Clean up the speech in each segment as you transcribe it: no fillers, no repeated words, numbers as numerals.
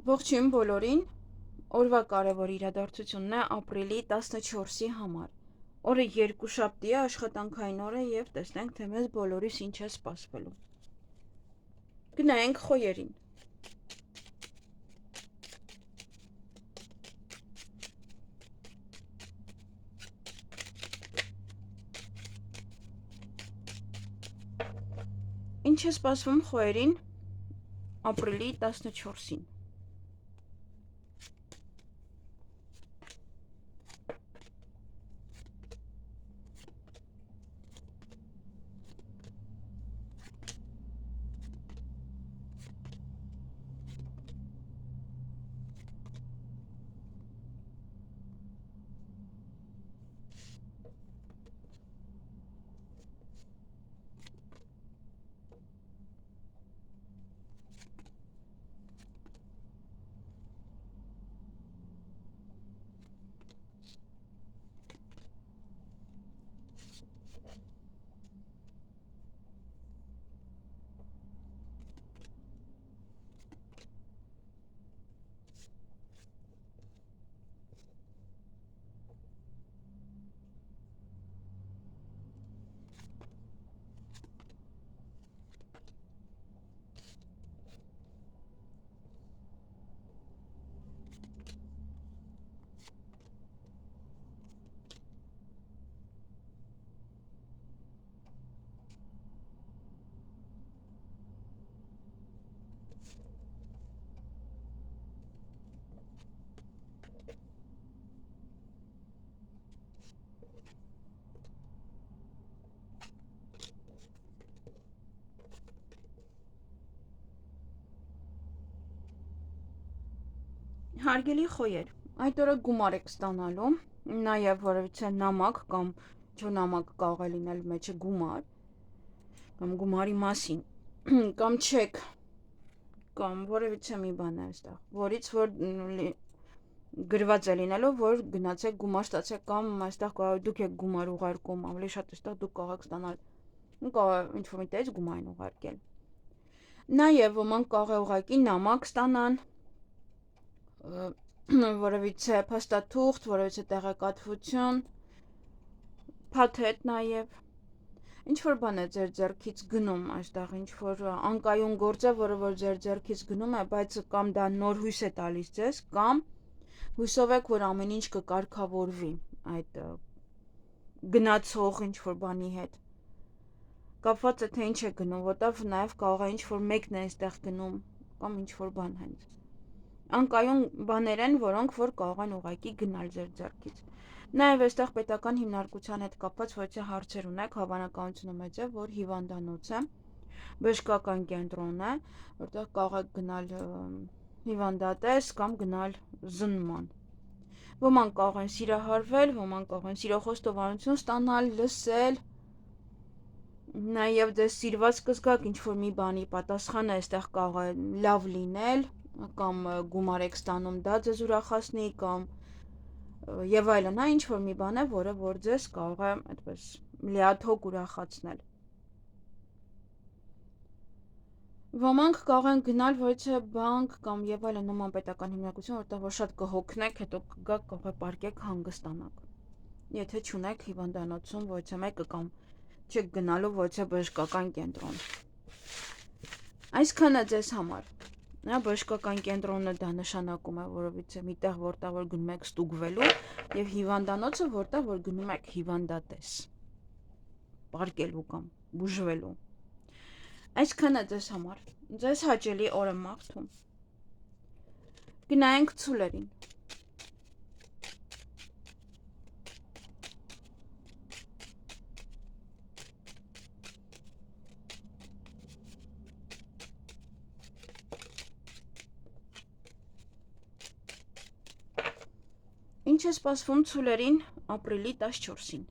Ողջույն բոլորին, օրվա կարևոր իրադարձությունն է ապրիլի 14-ի համար։ Օրը երկուշաբթի է, աշխատանքային օր է եւ տեսնենք, թե մեզ բոլորիս ինչ է սպասվելու։ Գնայինք խոյերին։ Ինչ է սպասվում խոյերին ապրիլի 14-ին։ Հարգելի խոյեր, այդ օրը գումար եք ստանալու, նաև որևիցե նամակ կամ չէ նամակ կարող է լինել մեջը գումար, կամ գումարի մասին, կամ չեք, կամ որևիցե մի բան է այստեղ, որից որ գրված է լինելու, որ գնացեք գումար ստացեք, կամ այստեղ դուք եք գումար ուղարկում, ավելի շատ այստեղ դուք կարող եք ստանալ, կարող ինչ-որ միտից գումար են ուղարկել։ Նաև ոմանք կարող է ուղղակի նամակ ստանան, որևիցե փաստաթուղթ, որևիցե տեղեկատվություն, փաթեթ նաև, ինչ-որ բան է ձեր ձեռքից գնում այստեղ, ինչ-որ անկայուն գործ է, որը որ ձեր ձեռքից գնում է, բայց կամ դա նոր հույս է տալիս ձեզ, կամ հույսով եք, որ ամեն ինչ կկարգավորվի այդ գնացող ինչ-որ բանի հետ։ Կապված է թե ինչ է գնում, որտեվ նաև կարող է ինչ-որ մեկն է այստեղ գնում, կամ ինչ-որ բան հենց։ Անկայուն բաներ են, որոնք որ կարող են ուղղակի գնալ ձեր ձեռքից։ Նաև այստեղ պետական հիմնարկության հետ կապված որևէ հարցեր ունեք, հավանականությունը մեծ է, որ հիվանդանոց է, բժշկական կենտրոն է, որտեղ կարող եք գնալ հիվանդատես կամ գնալ զննման։ Ոմանք կարող են սիրահարվել, ոմանք կարող են սիրոխոստովանություն ստանալ, լսել, նաև դες սիրված կզգաք ինչ-որ մի բանի պատասխանը այստեղ կարող է լավ լինել, կամ գումար եք ստանում, դա ձեզ ուրախացնի, կամ եւ այլն, ինչ որ մի բան է, որը որ ձեզ կարող է այդպես լիաթոք ուրախացնել։ Ոմանք կարող են գնալ որևէ բանկ կամ եւ այլն նման պետական հիմնարկություն, որտեղ որ շատ կհոգնեք, հետո կգաք, կարող է պարկեք հանգստանաք։ Եթե չունեք հիվանդանոցում որևէ մեկը կամ չեք գնալու որևէ բժշկական կենտրոն։ Այսքանը ձեզ համար։ Նա բժշկական կենտրոնը դա նշանակում է որովիցե միտեղ, որտեղ որ գնում եք ստուգվելու, եւ հիվանդանոցը, որտեղ որ գնում եք հիվանդատես, պարկելու կամ բուժվելու։ Այսքանը ձեզ համար։ Ձեզ հաճելի օր եմ մաղթում։ Գնայինք ցուլերին։ Ինչ է սպասվում ցուլերին ապրիլի 14-ին։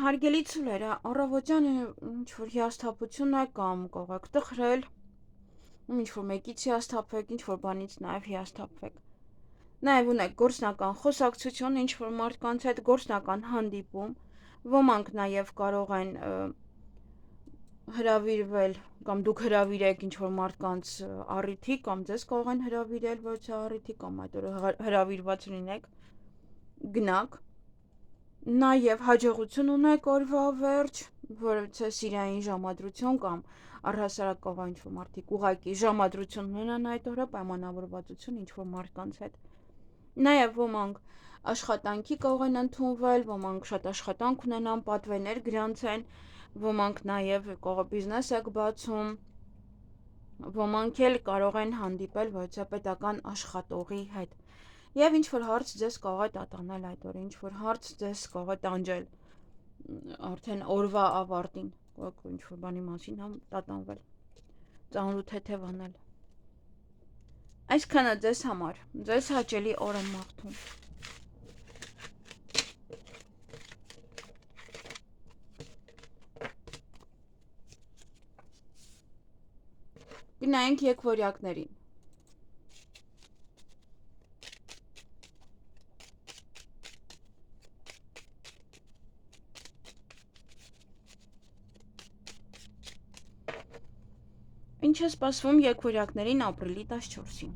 Հարգելի ցուլերը, առավոտյան ինչ-որ հիասթափություն է կամ կողեք տխրել, ինչ-որ մեկից հիասթափվեք, ինչ-որ բանից նաև հիասթափվեք։ Նաև ունեք գործնական խոսակցություն, ինչ-որ մարդկանց հետ գործնական հանդիպում, ոմանք նաև կարող են հրավիրվել կամ դուք հրավիրեք ինչ-որ մարդկանց առիթի կամ ձեզ կարող են հրավիրել ոչ առիթի կամ այդ օրը հրավիրված լինեք, գնաք, նաև հաջողություն ունեք օրվա վերջ, որովհետեւ սիրային ժամադրություն կամ առհասարակ կարող ինչ-որ մարդիկ ուղակի ժամադրություն ունենան այդ օրը, պայմանավորվածություն ինչ-որ մարդկանց հետ, նաև ոմանք աշխատանքի կարող են ընդունվել, ոմանք շատ աշխատանք ունենան, պատվերներ գրանցեն, ոմանք նաև կարող բիզնես եք բացում, ոմանք էլ կարող են հանդիպել ոչ պետական աշխատողի հետ։ Եվ ինչ-որ հարց ձեզ կարող է տատանել այդ օրը, ինչ-որ հարց ձեզ կարող է տանջել արդեն օրվա ավարտին, կարող ինչ-որ բանի մասին տատանվել, ծանր ու թեթև անել։ Այսքանը ձեզ համար, ձեզ հաճելի օր եմ մաղթում։ Գնայինք եկվորյակներին։ Ինչ է սպասվում եկվորյակներին ապրիլի 14-ին։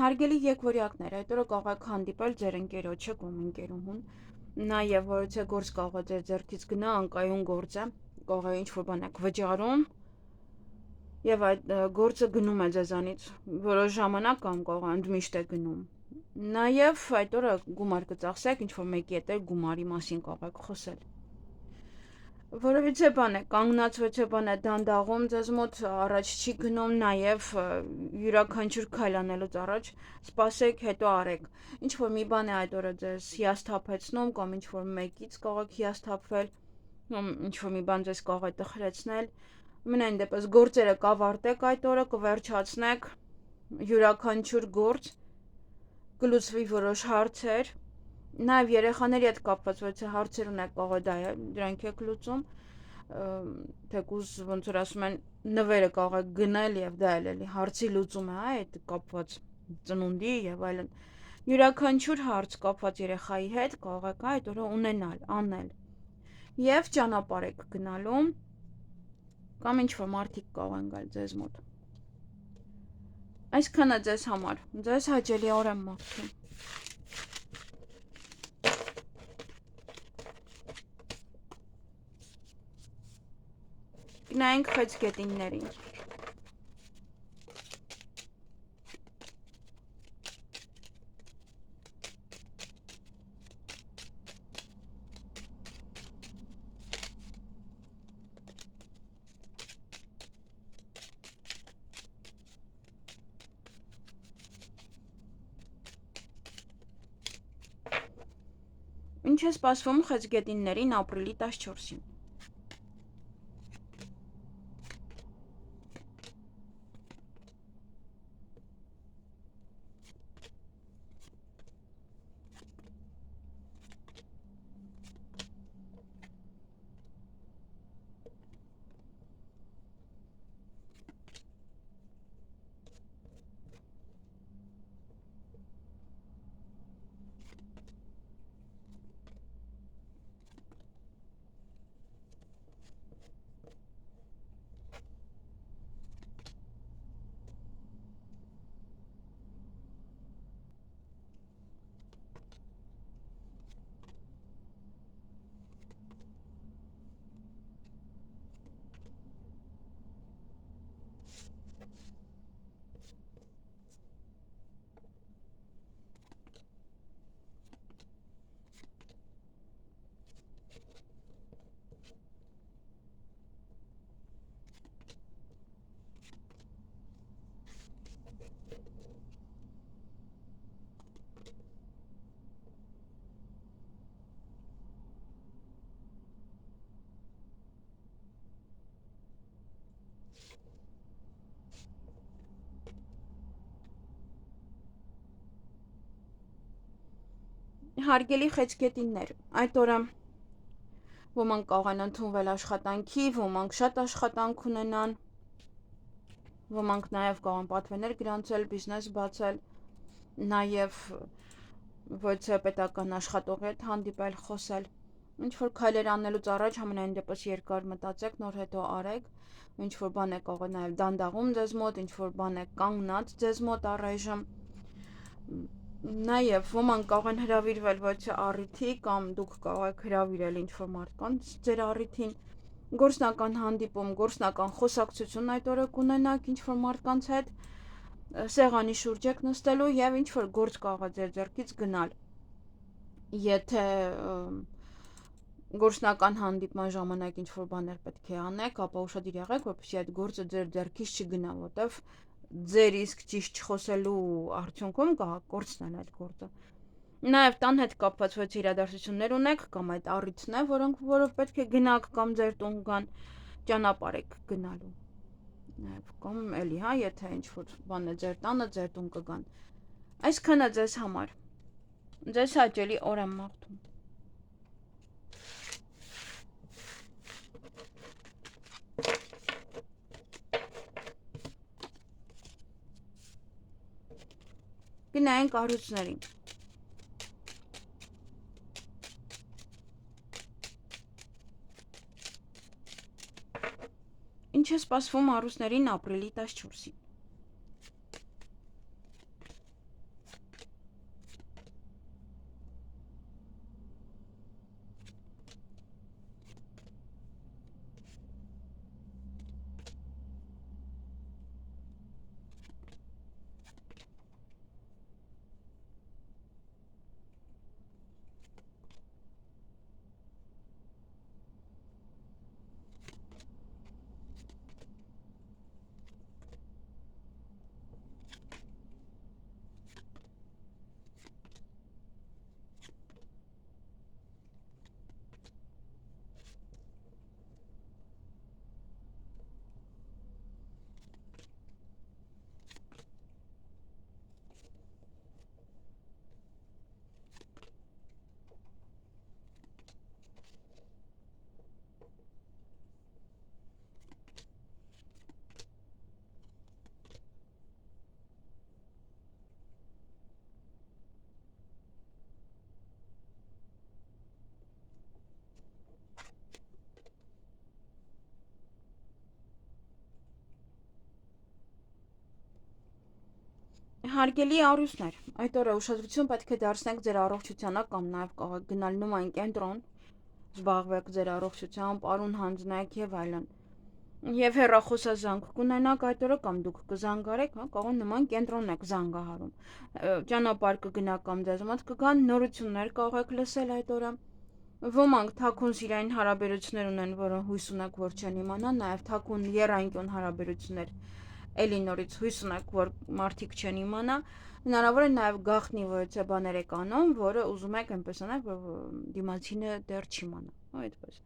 Հարգելի եկվորյակներ, այդ օրը կարող եք հանդիպել ձեր ընկերոջը կամ ընկերուհուն, նաև որոցե գործ կարող է ձեր ձեռքից գնա, անկայուն գործ է, կարող է ինչ-որ բան եք վճարում, եւ այդ գործը գնում է ձեզանից որոշ ժամանակ կամ կարող է ընդմիշտ է գնում։ Նաև այդ օրը գումար կծախսեք, ինչ-որ մեկի հետ գումարի մասին կարող եք խոսել։ Որովհետեւ բան է, կանգնած ոչ բան է դանդաղում, ձեզ մոտ առաջ չի գնում, նաև յուրաքանչյուր քայլ անելուց առաջ սպասեք, հետո արեք։ Ինչ որ մի բան է այդ օրը ձեզ հիասթափեցնում կամ ինչ որ մեկից կարող եք հիասթափվել, կամ ինչ որ մի բան ձեզ կարող է տխրեցնել։ Ամենայն դեպս գործերը կավարտեք այդ օրը, կվերջացնեք յուրաքանչյուր գործ, կլուծվի որոշ հարցեր։ Նաև երեխաների հետ կապված ոչ հարցեր ունեք, կարող է դրանք եք լուծում, թեկուզ ոնց որ ասում են նվերը կարող եք գնել եւ դա էլի հարցի լուծում է, այդ կապված ծնունդի եւ այլն։ Յուրաքանչյուր հարց կապված երեխայի հետ կարող եք այդ օրը ունենալ, անել։ Եվ ճանապարհ եք գնալու կամ ինչ որ մարդիկ կարող են գալ ձեզ մոտ։ Այսքանը ձեզ համար, ձեզ հաճելի օր եմ մաղթում։ Գնայինք խեցգետիններին։ Ինչ է սպասվում խեցգետիններին ապրիլի 14-ին։ Հարգելի խեցգետիններ, այդ օրը ոմանք կարող են ընդունվել աշխատանքի, ոմանք շատ աշխատանք ունենան, ոմանք նաև կարող են պատվերներ գրանցել, բիզնես բացել, նաև ոչ պետական աշխատողի հետ հանդիպել, խոսել։ Ինչ-որ քայլեր անելուց առաջ համենայն դեպս երկար մտածեք, նոր հետո արեք, ինչ-որ բան է կարող է նաև դանդաղում ձեզ մոտ, ինչ-որ բան է կանգնած ձեզ մոտ առայժմ։ Նաև ոմանք կարող են հրավիրվել ոչ առիթի կամ դուք կարող եք հրավիրել ինչ-որ մարդկանց ձեր առիթին, գործնական հանդիպում, գործնական խոսակցություն այդ օրը կունենաք ինչ-որ մարդկանց հետ, սեղանի շուրջ եք նստելու եւ ինչ-որ գործ կարող է ձեր ձեռքից գնալ։ Եթե գործնական հանդիպման ժամանակ ինչ-որ բաներ պետք է անեք, ապա ուշադիր եղեք, որպեսզի այդ գործը ձեր ձեռքից չգնա, որտեվ ձեր իսկ ճիշտ չխոսելու արդյունքում կկորցնեն այդ գործը։ Նաև տան հետ կապված ոչ իրադարձություններ ունեք կամ այդ առիթն է, որով պետք է գնաք կամ ձեր տուն գան, ճանապարհ եք գնալու։ Նաև կամ էլի, հա, եթե ինչ-որ բան է ձեր տանը, ձեր տուն կգան։ Այսքանը ձեզ համար։ Ձեզ հաճելի օր եմ մաղթում։ Գնայինք առույցներին։ Ինչ է սպասվում առույցներին ապրիլի 14-ին։ Հարգելի առույցներ, այդ օրը ուշադրություն պետք է դարձնեք ձեր առողջությանը կամ նաև կարող եք գնալ նման կենտրոն, զբաղվեք ձեր առողջությամբ, արուն հանձնեք եւ այլն։ Եվ հեռախոսազանգ կունենաք այդ օրը կամ դուք կզանգարեք, հա, կարող նման կենտրոն եք զանգահարում։ Ճանապարհ կգնաք կամ ձեզ մոտ կգան նորություններ կարող եք լսել այդ օրը։ Ոմանք թաքուն սիրային հարաբերություններ ունեն, որը հույս ունեք, որ չեն իմանա, նաև թաքուն եռանկյուն հարաբերություններ էլի նորից հույս ունեք, որ մարդիկ չեն իմանա, հնարավոր է նաև գաղտնի որոցե բաներ եք անում, որը ուզում եք այնպես անել, որ դիմացինը դեռ չիմանա, հա, այդպես։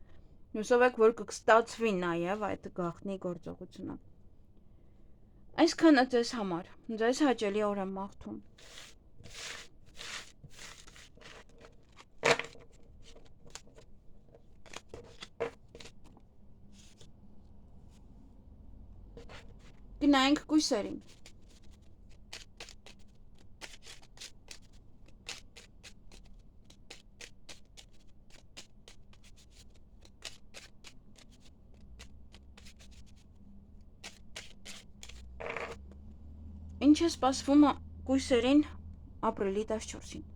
Հուսով եք, որ կստացվի նաև այդ գաղտնի գործողությունը։ Այսքանը ձեզ համար, ձեզ հաճելի օր եմ մաղթում։ Գնայինք կույսերին։ Ինչ է սպասվում կույսերին ապրիլի 14-ին։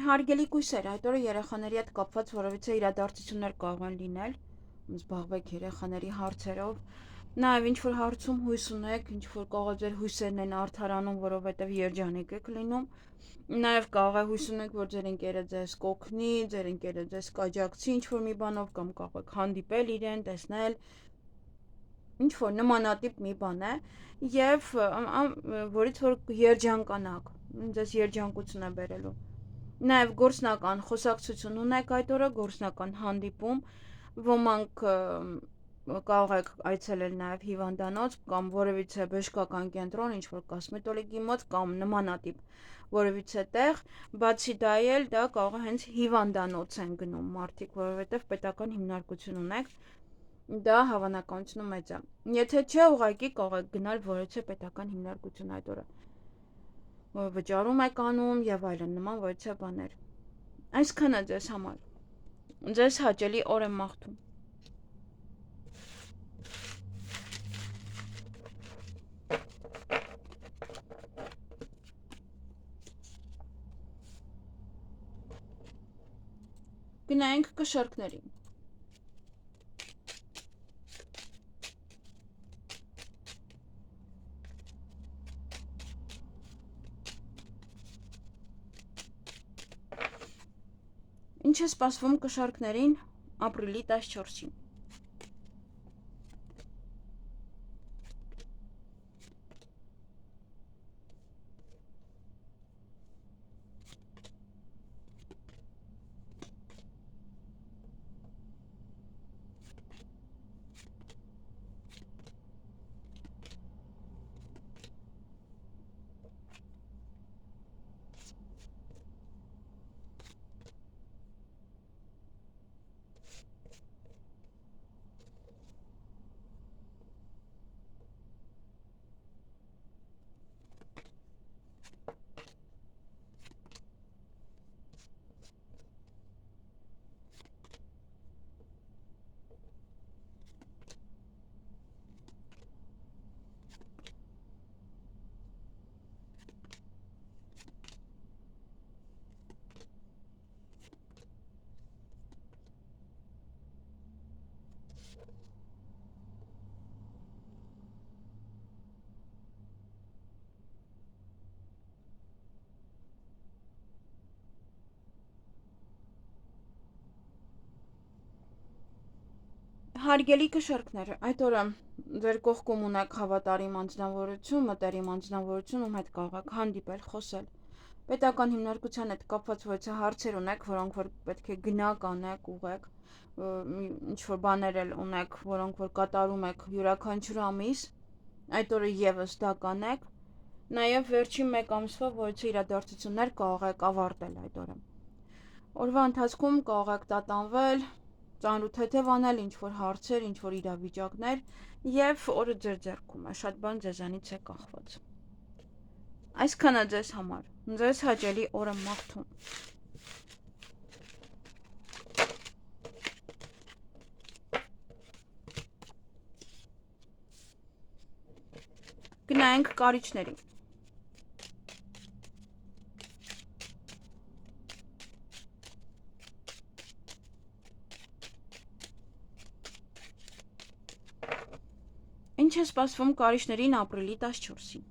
Հարգելի կույսեր, այդ օրը երեխաների հետ կապված որևիցե իրադարձություններ կարող են լինել, զբաղվեք երեխաների հարցերով, նաև ինչ-որ հարցում հույս ունեք, ինչ-որ կարող է ձեր հույսերն են արդարանում, որովհետև երջանիկ եք լինում, նաև կարող է հույս ունեք, որ ձեր ընկերը ձեզ կօգնի, ձեր ընկերը ձեզ կաջակցի ինչ-որ մի բանով, կամ կարող եք հանդիպել իրեն, տեսնել, ինչ-որ նմանատիպ մի բան է, և որից որ երջանկանաք, ձեզ երջանկություն է բերելու։ Նաև գործնական խոսակցություն ունեք այդ օրը, գործնական հանդիպում, ոմանք կարող եք այցելել նաև հիվանդանոց կամ որևիցե բժշկական կենտրոն, ինչ-որ կոսմետոլոգի մոտ կամ նմանատիպ որևիցե տեղ, բացի դա էլ դա կարող է հենց հիվանդանոց են գնում մարդիկ, որովհետև պետական հիմնարկություն ունեք, դա հավանականությունը մեծ է։ Եթե չէ, ուղղակի կարող եք գնալ որևիցե պետական հիմնարկություն այդ օրը, վճարում եք անում եւ այլն նման որևիցե բաներ։ Այսքանը ձեզ համար։ Ձեզ հաճելի օր եմ մաղթում։ Գնայինք կշերկներին։ Ինչ է սպասվում կշարքներին ապրիլի 14-ին։ Հարգելի կշերկներ, այդ օրը ձեր կողքում ունեք հավատարիմ անձնավորություն, մտերիմ անձնավորություն, ում հետ կարող եք հանդիպել, խոսել։ Պետական հիմնարկության հետ կապված որևիցե հարցեր ունեք, որոնք որ պետք է գնաք, անեք, ուղեք, ինչ-որ բաներ էլ ունեք, որոնք որ կատարում եք յուրաքանչյուր ամիս, այդ օրը եւս դա կանեք։ Նաև վերջին 1 ամսվա որևիցե իրադարձություններ կարող եք ավարտել այդ օրը։ Օրվա ընթացքում կարող եք տատանվել, ծանրութեթև անել ինչ-որ հարցեր, ինչ-որ իրավիճակներ, եւ օրը ձեր ձեռքում է, շատ բան ձեզանից է կախված։ Այսքանը ձեզ համար։ Ձեզ հաճելի օր եմ մաղթում։ Գնայինք կարիճներին։ Ինչ է սպասվում կարիճներին ապրիլի 14-ին։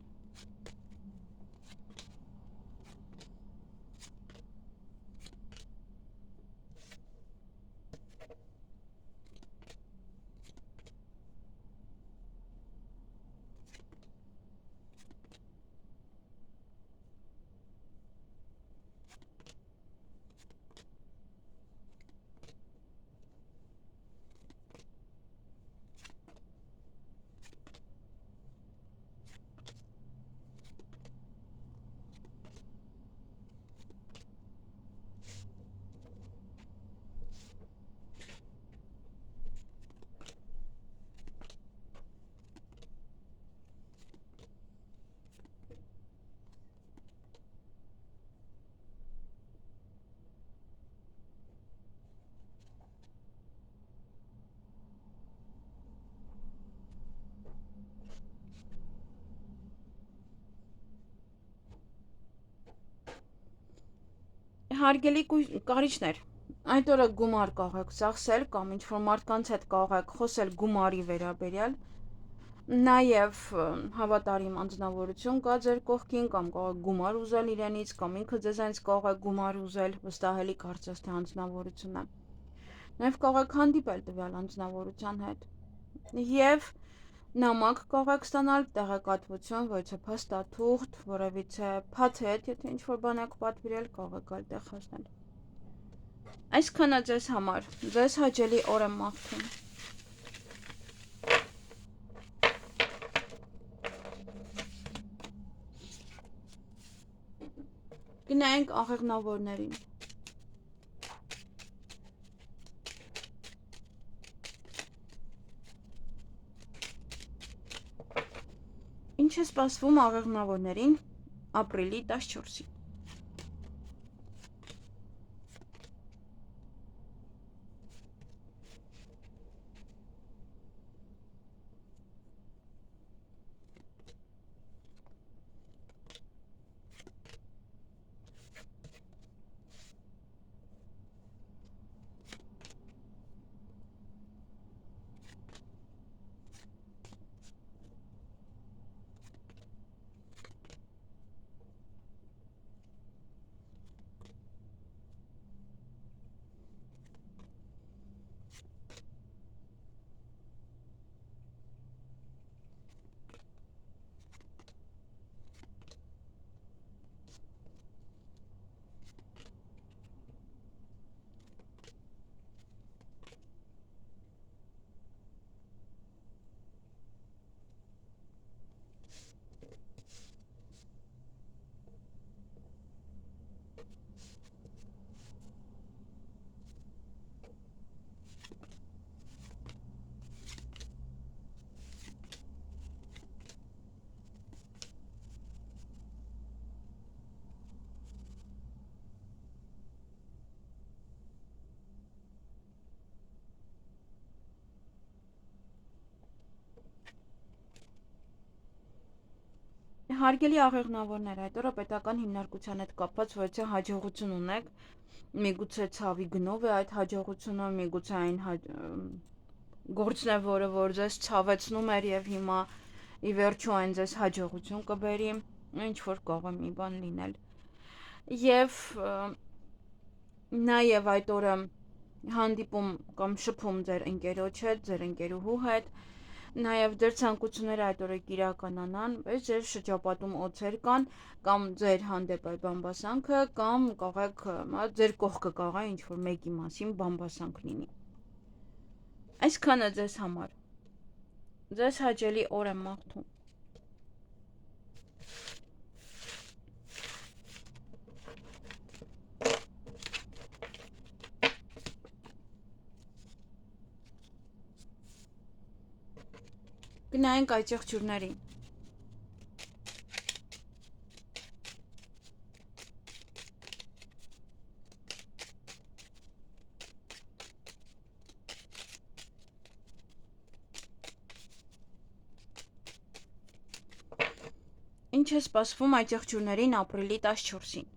Հարգելի կարիճներ, այդ օրը գումար կարող եք ծախսել կամ ինչ-որ մարդկանց հետ կարող եք խոսել գումարի վերաբերյալ, նաև հավատարիմ անձնավորություն կա ձեր կողքին կամ կարող եք գումար ուզել իրենից կամ ինքը ձեզանից կարող է գումար ուզել, վստահելի կարծես թե անձնավորություն է։ Նաև կարող եք հանդիպել տվյալ անձնավորության հետ։ Եվ նամակ կարող եք ստանալ, տեղեկատվություն, որից է փաստաթուղթ, որևիցե փաթեթ, եթե ինչ-որ բան եք պատվիրել, կարող եք այլ տեղ հասնել։ Այսքանը ձեզ համար, ձեզ հաճելի օր եմ մաղթում։ Գնայինք աղեղնավորներին։ Ինչ է սպասվում աղեղնավորներին ապրիլի 14-ին։ Հարգելի աղեղնավորներ, այդ օրը պետական հիմնարկության հետ կապված որևէ հաջողություն ունեք, միգուցե ցավի գնով է այդ հաջողությունը, միգուցե այն գործն է, որ ձեզ ցավեցնում էր եւ հիմա ի վերջո այն ձեզ հաջողություն կբերի, ինչ որ կարող է մի բան լինել։ Եվ նաեւ այդ օրը հանդիպում կամ շփում ձեր ընկերոջ հետ, ձեր ընկերուհու հետ, նաև ձեր ցանկությունները այդ օրը կիրականանան, բայց ձեր շրջապատում օձեր կան, կամ ձեր հանդեպ է բամբասանքը, կամ կարող եք ձեր կողքը կարող է ինչ-որ մեկի մասին բամբասանք լինի։ Այսքանը ձեզ համար։ Ձեզ հաճելի օր եմ մաղթում։ Գնայինք այդ եղջյուրներին։ Ինչ է սպասվում այդ եղջյուրներին ապրիլի 14-ին։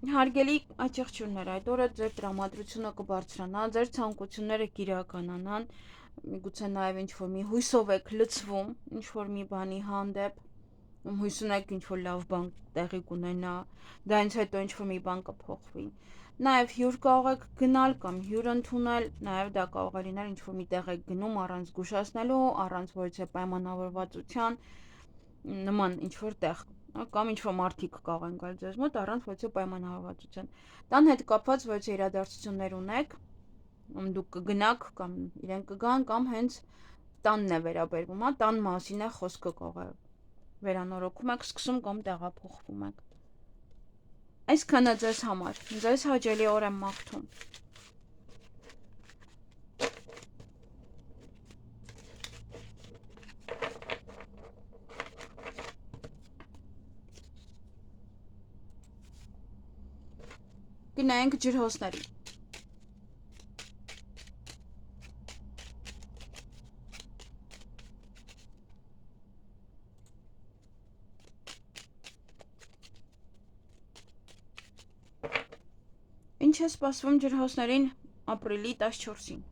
Հարգելի աճեղջյուրներ, այդ օրը ձեր տրամադրությունը կբարձրանա, ձեր ցանկությունները կիրականանան, միգուցե նաև ինչ-որ մի հույսով եք լցվում, ինչ-որ մի բանի հանդեպ, հույս ունեք ինչ-որ լավ բան տեղի կունենա, դրանից հետո ինչ-որ մի բան կփոխվի։ Նաև հյուր կարող եք գնալ կամ հյուր ընդունել, նաև դա կարող է լինել ինչ-որ մի տեղ եք գնում առանց զգուշացնելու, առանց որևէ պայմանավորվածության, նման ինչ-որ տեղ, կամ ինչ-որ մարդիկ կարող են գալ ձեզ մոտ առանց որևէ պայմանավորվածության։ Տան հետ կապված որևէ իրադարձություններ ունեք, դուք կգնաք կամ իրենք կգան կամ հենց տանն է վերաբերվում, տան մասին է խոսքը կարող է վերանորոգում եք սկսում կամ տեղափոխվում եք։ Այսքանը ձեզ համար, ձեզ հաճելի օր եմ մաղթում։ Գնայինք ջրհոսների։ Ինչ է սպասվում ջրհոսներին ապրիլի 14-ին։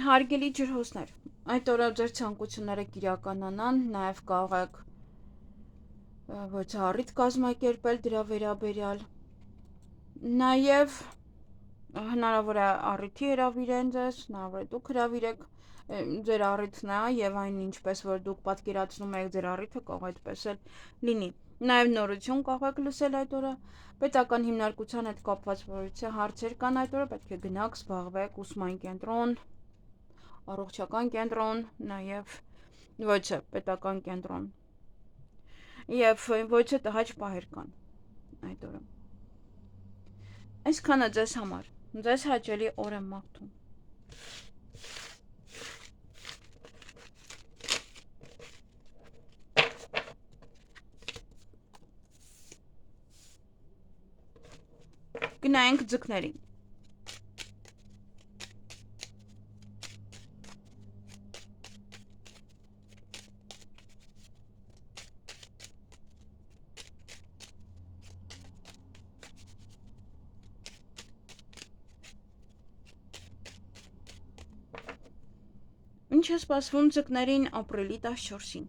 Հարգելի ջրհոսներ, այդ օրը ձեր ցանկությունները կիրականանան, նաև կարող եք որևէ առիթ կազմակերպել դրա վերաբերյալ, նաև հնարավոր է առիթի հրավիրեն ձեզ, հնարավոր է դուք հրավիրեք ձեր առիթն է եւ այն ինչպես որ դուք պատկերացնում եք ձեր առիթը կարող այդպես էլ լինի։ Նաև նորություն կարող եք լսել այդ օրը, պետական հիմնարկության հետ կապված որևէ հարցեր կան այդ օրը, պետք է գնաք, զբաղվեք, ուսման կենտրոն, առողջական կենտրոն, նաև ոչ պետական կենտրոն։ Եվ ոչ տհաճ պահեր կան այդ օրը։ Այսքանը ձեզ համար, ձեզ հաճելի օր եմ մաղթում։ Գնայինք ձկներին։ Ինչ է սպասվում ձկներին ապրիլի 14-ին։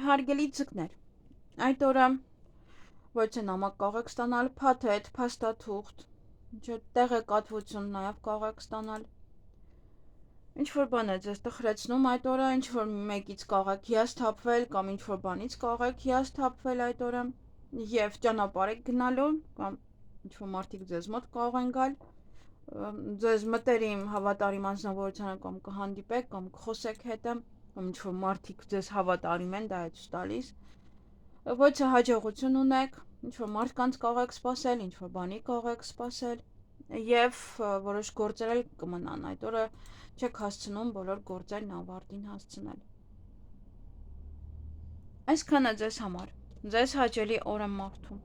Հարգելի ձկներ, այդ օրը ոչ թե նամակ կարող եք ստանալ, փաթեթ, փաստաթուղթ, տեղեկատվություն նաև կարող եք ստանալ։ Ինչ-որ բան է ձեզ տխրեցնում այդ օրը, ինչ-որ մեկից կարող եք հիասթափվել կամ ինչ-որ բանից կարող եք հիասթափվել այդ օրը և ճանապարհ եք գնալու կամ ինչ-որ մարդիկ ձեզ մոտ կարող են գալ, ձեզ մտերիմ հավատարիմ անձնավորությանը կամ կհանդիպեք կամ կխոսեք հետը, կամ ինչ-որ մարդիկ ձեզ հավատարիմ են, դա է ցույց տալիս, ոչ թե հաջողություն ունեք, ինչ-որ մարդկանց կարող եք սպասել, ինչ-որ բանի կարող եք սպասել և որոշ գործեր էլ կմնան այդ օրը չեք հասցնում բոլոր գործերն ավարտին հասցնել։ Այսքանը ձեզ համար, ձեզ հաճելի օր եմ մաղթում։